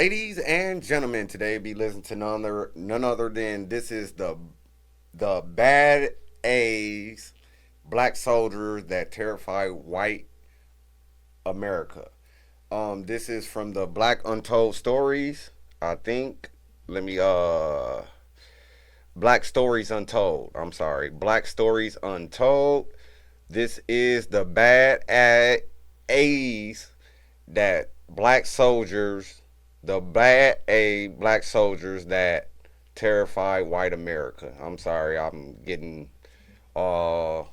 Ladies and gentlemen, today be listening to none other than this is the bad A's black soldiers that terrify white America. This is from the Black Untold Stories. I think. Let me Black Stories Untold. I'm sorry, Black Stories Untold. This is the A's that black soldiers, the bad A black soldiers that terrify white America. I'm sorry, I'm getting uh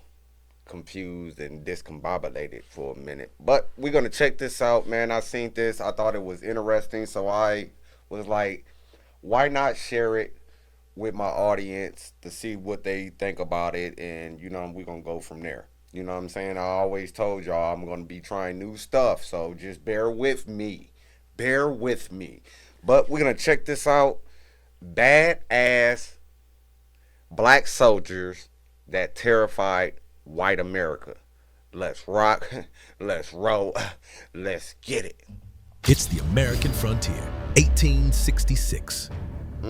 confused and discombobulated for a minute. But we're gonna check this out, man. I seen this, I thought it was interesting, so I was like, why not share it with my audience to see what they think about it, and we're gonna go from there. You know what I'm saying? I always told y'all I'm gonna be trying new stuff, so just bear with me. Bear with me. But we're gonna check this out. Bad ass black soldiers that terrified white America. Let's rock, let's roll, let's get it. It's the American frontier, 1866.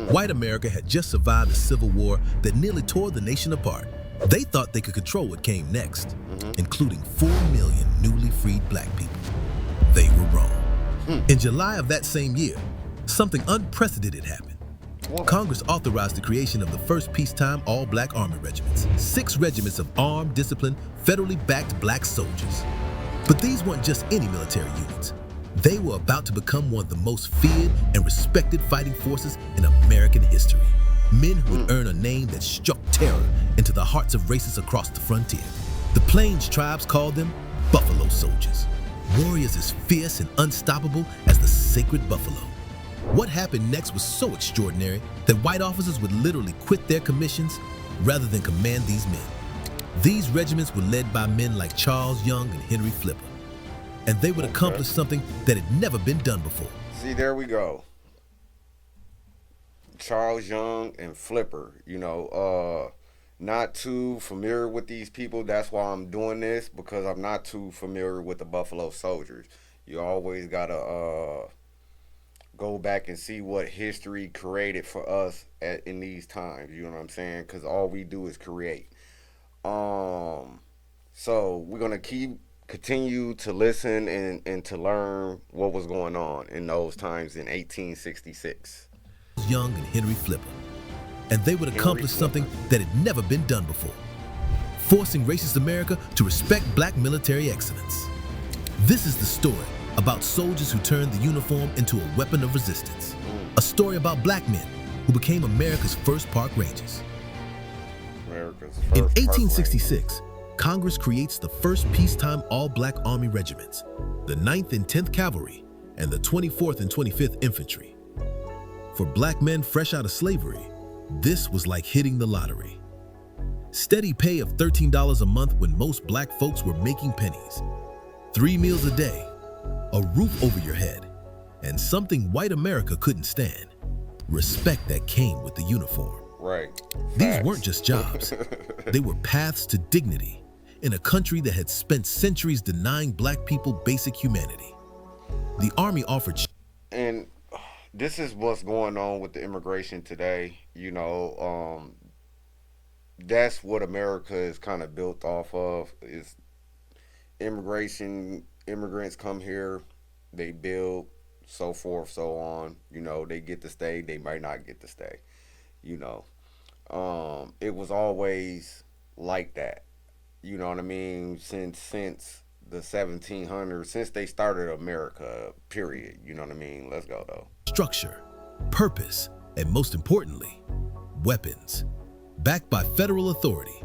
White America had just survived a civil war that nearly tore the nation apart. They thought they could control what came next, including 4 million newly freed black people. They were wrong. In July of that same year, something unprecedented happened. Congress authorized the creation of the first peacetime all-black army regiments, 6 regiments of armed, disciplined, federally backed black soldiers. But these weren't just any military units. They were about to become one of the most feared and respected fighting forces in American history. Men who would earn a name that struck terror into the hearts of races across the frontier. The Plains tribes called them Buffalo Soldiers. Warriors as fierce and unstoppable as the sacred buffalo. What happened next was so extraordinary that white officers would literally quit their commissions rather than command these men. These regiments were led by men like Charles Young and Henry Flipper. And they would accomplish something that had never been done before. See, there we go. Charles Young and Flipper, not too familiar with these people. That's why I'm doing this, because I'm not too familiar with the Buffalo Soldiers. You always gotta go back and see what history created for us in these times. You know what I'm saying? Because all we do is create. So we're gonna continue to listen and to learn what was going on in those times in 1866. Young and Henry Flipper. And they would accomplish something that had never been done before, forcing racist America to respect black military excellence. This is the story about soldiers who turned the uniform into a weapon of resistance. A story about black men who became America's first park rangers. In 1866, Congress creates the first peacetime all-black Army regiments, the 9th and 10th Cavalry, and the 24th and 25th Infantry. For black men fresh out of slavery, this was like hitting the lottery. Steady pay of $13 a month when most black folks were making pennies. 3 meals a day, a roof over your head, and something white America couldn't stand: respect that came with the uniform. Right. These weren't just jobs. They were paths to dignity in a country that had spent centuries denying black people basic humanity. The Army offered... And this is what's going on with the immigration today. That's what America is kind of built off of, is immigration. Immigrants come here, they build, so forth, so on. They get to stay, they might not get to stay. It was always like that. You know what I mean? Since the 1700s, since they started America, period. You know what I mean? Let's go, though. Structure, purpose, and most importantly, weapons, backed by federal authority.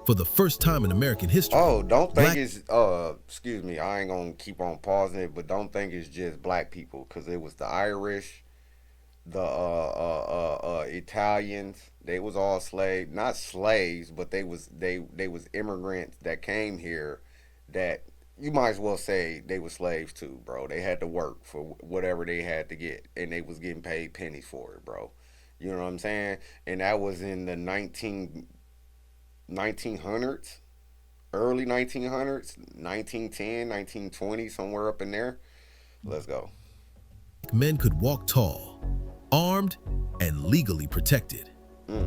For the first time in American history. Oh, don't think it's, excuse me, I ain't gonna keep on pausing it, but don't think it's just black people, because it was the Irish, the Italians. They was all slaves, not slaves, but they was immigrants that came here that you might as well say they were slaves too, bro. They had to work for whatever they had to get, and they was getting paid pennies for it, bro. You know what I'm saying? And that was in the 1900s, early 1900s, 1910, 1920, somewhere up in there. Let's go. Men could walk tall, armed, and legally protected.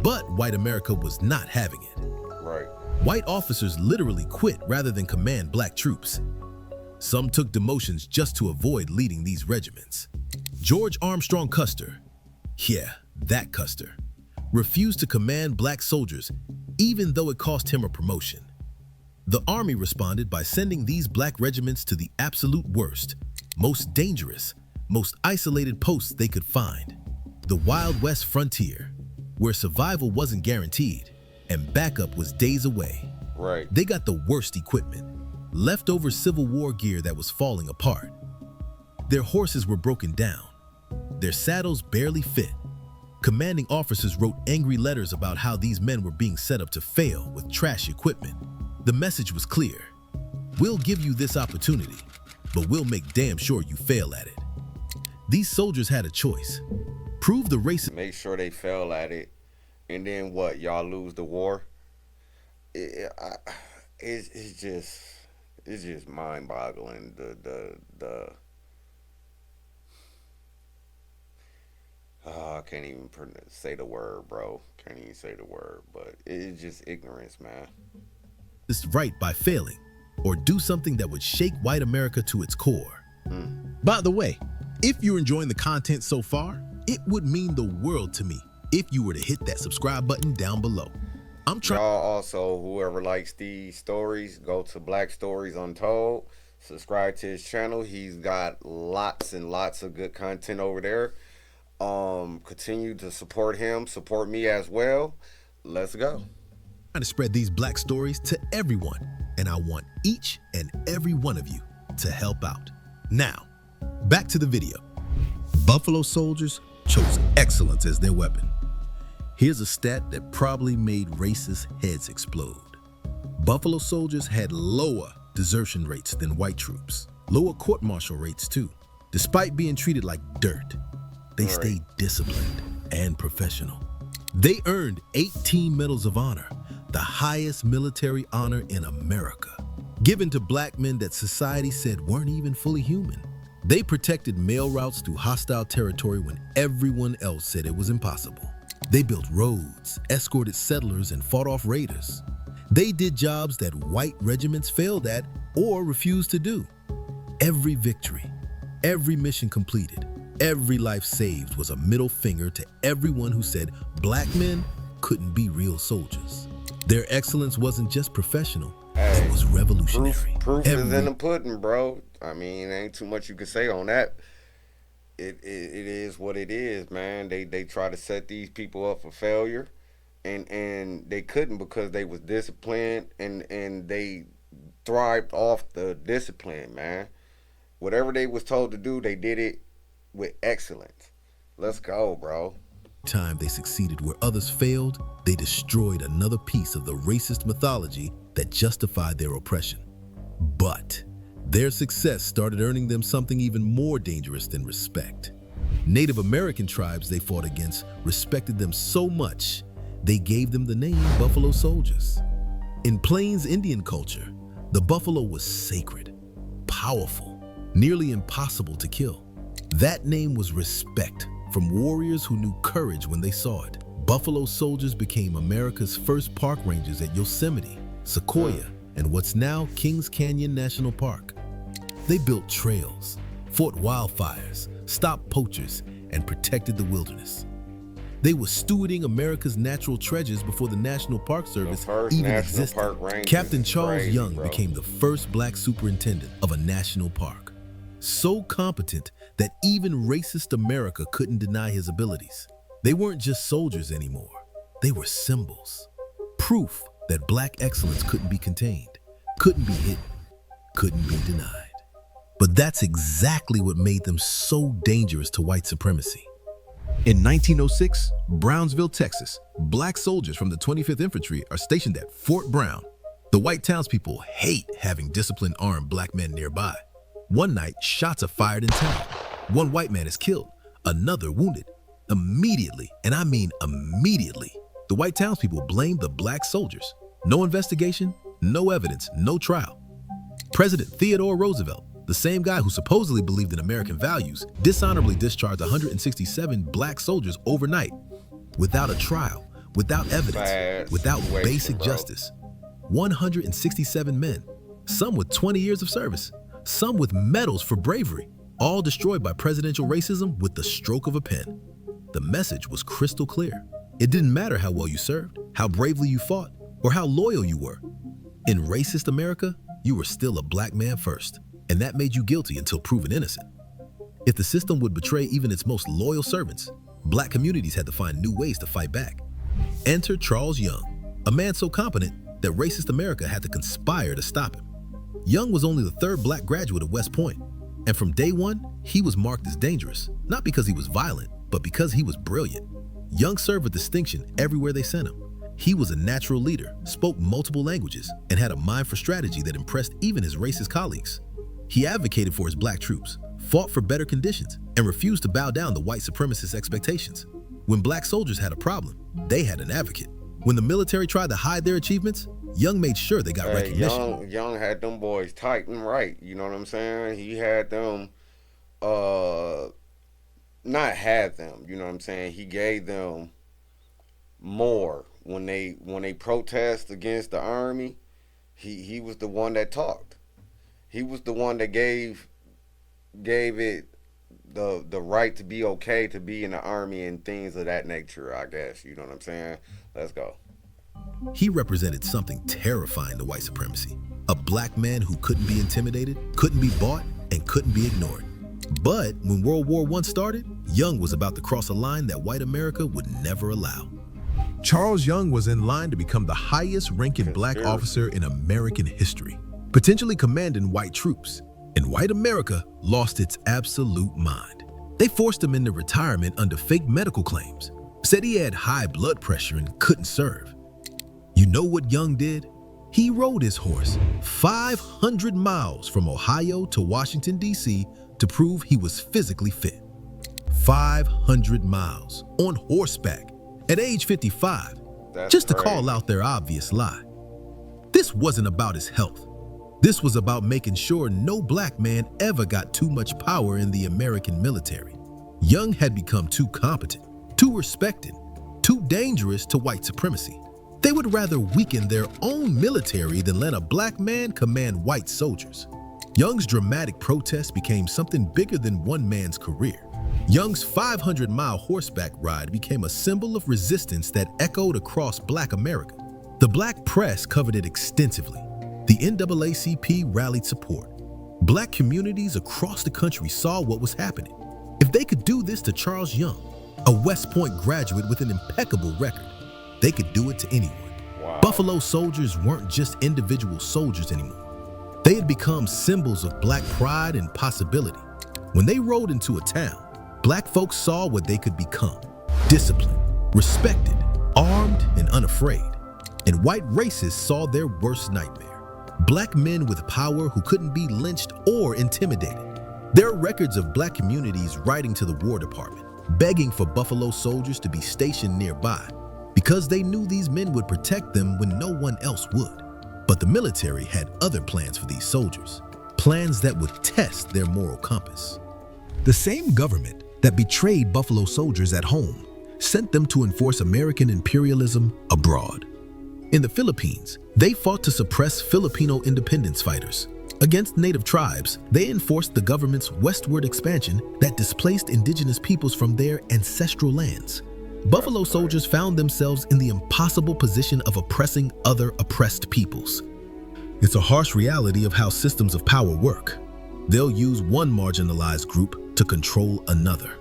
But white America was not having it. Right. White officers literally quit rather than command black troops. Some took demotions just to avoid leading these regiments. George Armstrong Custer, yeah, that Custer, refused to command black soldiers even though it cost him a promotion. The Army responded by sending these black regiments to the absolute worst, most dangerous, most isolated posts they could find. The Wild West frontier, where survival wasn't guaranteed and backup was days away. Right. They got the worst equipment, leftover Civil War gear that was falling apart. Their horses were broken down, their saddles barely fit. Commanding officers wrote angry letters about how these men were being set up to fail with trash equipment. The message was clear: we'll give you this opportunity, but we'll make damn sure you fail at it. These soldiers had a choice. Prove the racist. Make sure they fail at it, and then what? Y'all lose the war. It's just mind-boggling. I can't even say the word, bro. Can't even say the word, but it's just ignorance, man. This right by failing, or do something that would shake white America to its core. By the way, if you're enjoying the content so far, it would mean the world to me if you were to hit that subscribe button down below. Y'all also, whoever likes these stories, go to Black Stories Untold. Subscribe to his channel. He's got lots and lots of good content over there. Continue to support him, support me as well. Let's go. Trying to spread these black stories to everyone, and I want each and every one of you to help out. Now, back to the video. Buffalo soldiers chose excellence as their weapon. Here's a stat that probably made racist heads explode. Buffalo soldiers had lower desertion rates than white troops, lower court-martial rates too. Despite being treated like dirt, they stayed disciplined and professional. They earned 18 Medals of Honor, the highest military honor in America, given to black men that society said weren't even fully human. They protected mail routes through hostile territory when everyone else said it was impossible. They built roads, escorted settlers, and fought off raiders. They did jobs that white regiments failed at or refused to do. Every victory, every mission completed, every life saved was a middle finger to everyone who said black men couldn't be real soldiers. Their excellence wasn't just professional, it was revolutionary. Proof is in the pudding, bro. I mean, ain't too much you can say on that. It is what it is, man. They try to set these people up for failure, and they couldn't because they was disciplined and they thrived off the discipline, man. Whatever they was told to do, they did it with excellence. Let's go, bro. Time they succeeded where others failed, they destroyed another piece of the racist mythology that justified their oppression. But their success started earning them something even more dangerous than respect. Native American tribes they fought against respected them so much, they gave them the name Buffalo Soldiers. In Plains Indian culture, the buffalo was sacred, powerful, nearly impossible to kill. That name was respect from warriors who knew courage when they saw it. Buffalo Soldiers became America's first park rangers at Yosemite, Sequoia, and what's now Kings Canyon National Park. They built trails, fought wildfires, stopped poachers, and protected the wilderness. They were stewarding America's natural treasures before the National Park Service even existed. Captain Charles Young became the first black superintendent of a national park. So competent that even racist America couldn't deny his abilities. They weren't just soldiers anymore. They were symbols. Proof that black excellence couldn't be contained, couldn't be hidden, couldn't be denied. But that's exactly what made them so dangerous to white supremacy. In 1906, Brownsville, Texas, black soldiers from the 25th Infantry are stationed at Fort Brown. The white townspeople hate having disciplined armed black men nearby. One night, shots are fired in town. One white man is killed, another wounded. Immediately, and I mean immediately, the white townspeople blamed the black soldiers. No investigation, no evidence, no trial. President Theodore Roosevelt, the same guy who supposedly believed in American values, dishonorably discharged 167 black soldiers overnight, without a trial, without evidence, Bad without situation, basic bro. justice. 167 men, some with 20 years of service, some with medals for bravery, all destroyed by presidential racism with the stroke of a pen. The message was crystal clear. It didn't matter how well you served, how bravely you fought, or how loyal you were. In racist America, you were still a black man first, and that made you guilty until proven innocent. If the system would betray even its most loyal servants, black communities had to find new ways to fight back. Enter Charles Young, a man so competent that racist America had to conspire to stop him. Young was only the third black graduate of West Point, and from day one, he was marked as dangerous, not because he was violent, but because he was brilliant. Young served with distinction everywhere they sent him. He was a natural leader, spoke multiple languages, and had a mind for strategy that impressed even his racist colleagues. He advocated for his black troops, fought for better conditions, and refused to bow down to white supremacist expectations. When black soldiers had a problem, they had an advocate. When the military tried to hide their achievements, Young made sure they got recognition. Young had them boys tight and right. You know what I'm saying? He had them, not had them. You know what I'm saying? He gave them more when they protest against the army. He was the one that talked. He was the one that gave it the right to be okay to be in the army and things of that nature, I guess. You know what I'm saying? Let's go. He represented something terrifying to white supremacy. A black man who couldn't be intimidated, couldn't be bought, and couldn't be ignored. But when World War I started, Young was about to cross a line that white America would never allow. Charles Young was in line to become the highest-ranking black officer in American history, potentially commanding white troops. And white America lost its absolute mind. They forced him into retirement under fake medical claims, said he had high blood pressure and couldn't serve. You know what Young did? He rode his horse 500 miles from Ohio to Washington, D.C. to prove he was physically fit. 500 miles on horseback at age 55, just to call out their obvious lie. This wasn't about his health. This was about making sure no black man ever got too much power in the American military. Young had become too competent, too respected, too dangerous to white supremacy. They would rather weaken their own military than let a black man command white soldiers. Young's dramatic protest became something bigger than one man's career. Young's 500-mile horseback ride became a symbol of resistance that echoed across black America. The black press covered it extensively. The NAACP rallied support. Black communities across the country saw what was happening. If they could do this to Charles Young, a West Point graduate with an impeccable record, they could do it to anyone. Wow. Buffalo soldiers weren't just individual soldiers anymore. They had become symbols of black pride and possibility. When they rode into a town, black folks saw what they could become: disciplined, respected, armed, and unafraid. And white racists saw their worst nightmare: black men with power who couldn't be lynched or intimidated. There are records of black communities writing to the War Department, begging for Buffalo soldiers to be stationed nearby, because they knew these men would protect them when no one else would. But the military had other plans for these soldiers, plans that would test their moral compass. The same government that betrayed Buffalo soldiers at home sent them to enforce American imperialism abroad. In the Philippines, they fought to suppress Filipino independence fighters. Against native tribes, they enforced the government's westward expansion that displaced indigenous peoples from their ancestral lands. Buffalo soldiers found themselves in the impossible position of oppressing other oppressed peoples. It's a harsh reality of how systems of power work. They'll use one marginalized group to control another.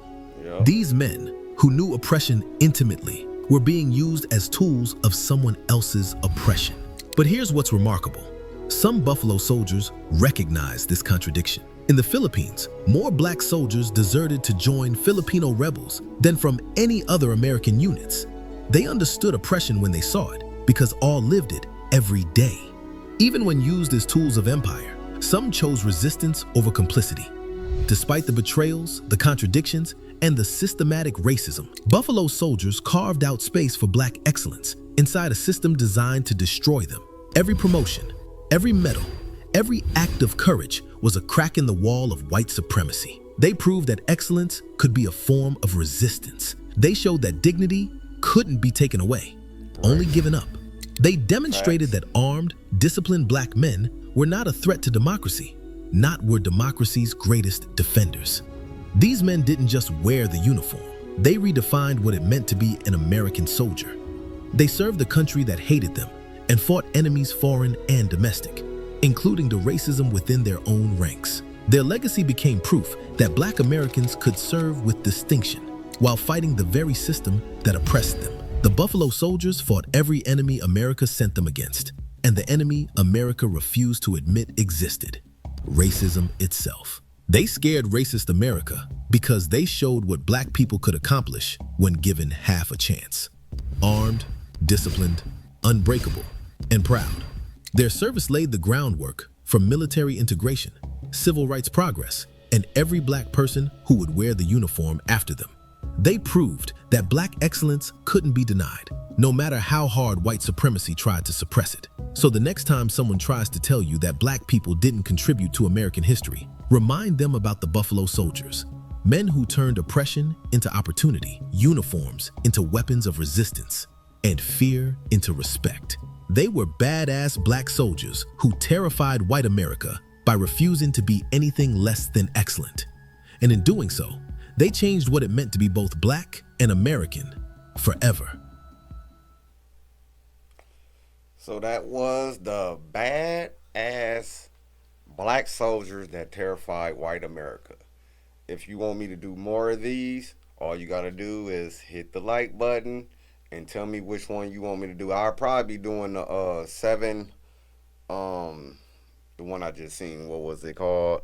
Yep. These men, who knew oppression intimately, were being used as tools of someone else's oppression. But here's what's remarkable. Some Buffalo soldiers recognized this contradiction. In the Philippines, more black soldiers deserted to join Filipino rebels than from any other American units. They understood oppression when they saw it, because all lived it every day. Even when used as tools of empire, some chose resistance over complicity. Despite the betrayals, the contradictions, and the systematic racism, Buffalo soldiers carved out space for black excellence inside a system designed to destroy them. Every promotion, every medal, Every act of courage was a crack in the wall of white supremacy. They proved that excellence could be a form of resistance. They showed that dignity couldn't be taken away, only given up. They demonstrated that armed, disciplined black men were not a threat to democracy, not were democracy's greatest defenders. These men didn't just wear the uniform. They redefined what it meant to be an American soldier. They served a country that hated them and fought enemies foreign and domestic, including the racism within their own ranks. Their legacy became proof that black Americans could serve with distinction while fighting the very system that oppressed them. The Buffalo Soldiers fought every enemy America sent them against, and the enemy America refused to admit existed: racism itself. They scared racist America because they showed what black people could accomplish when given half a chance. Armed, disciplined, unbreakable, and proud. Their service laid the groundwork for military integration, civil rights progress, and every black person who would wear the uniform after them. They proved that black excellence couldn't be denied, no matter how hard white supremacy tried to suppress it. So the next time someone tries to tell you that black people didn't contribute to American history, remind them about the Buffalo Soldiers, men who turned oppression into opportunity, uniforms into weapons of resistance, and fear into respect. They were badass black soldiers who terrified white America by refusing to be anything less than excellent. And in doing so, they changed what it meant to be both black and American forever. So that was the badass black soldiers that terrified white America. If you want me to do more of these, all you gotta do is hit the like button and tell me which one you want me to do. I'll probably be doing the seven, the one I just seen. What was it called?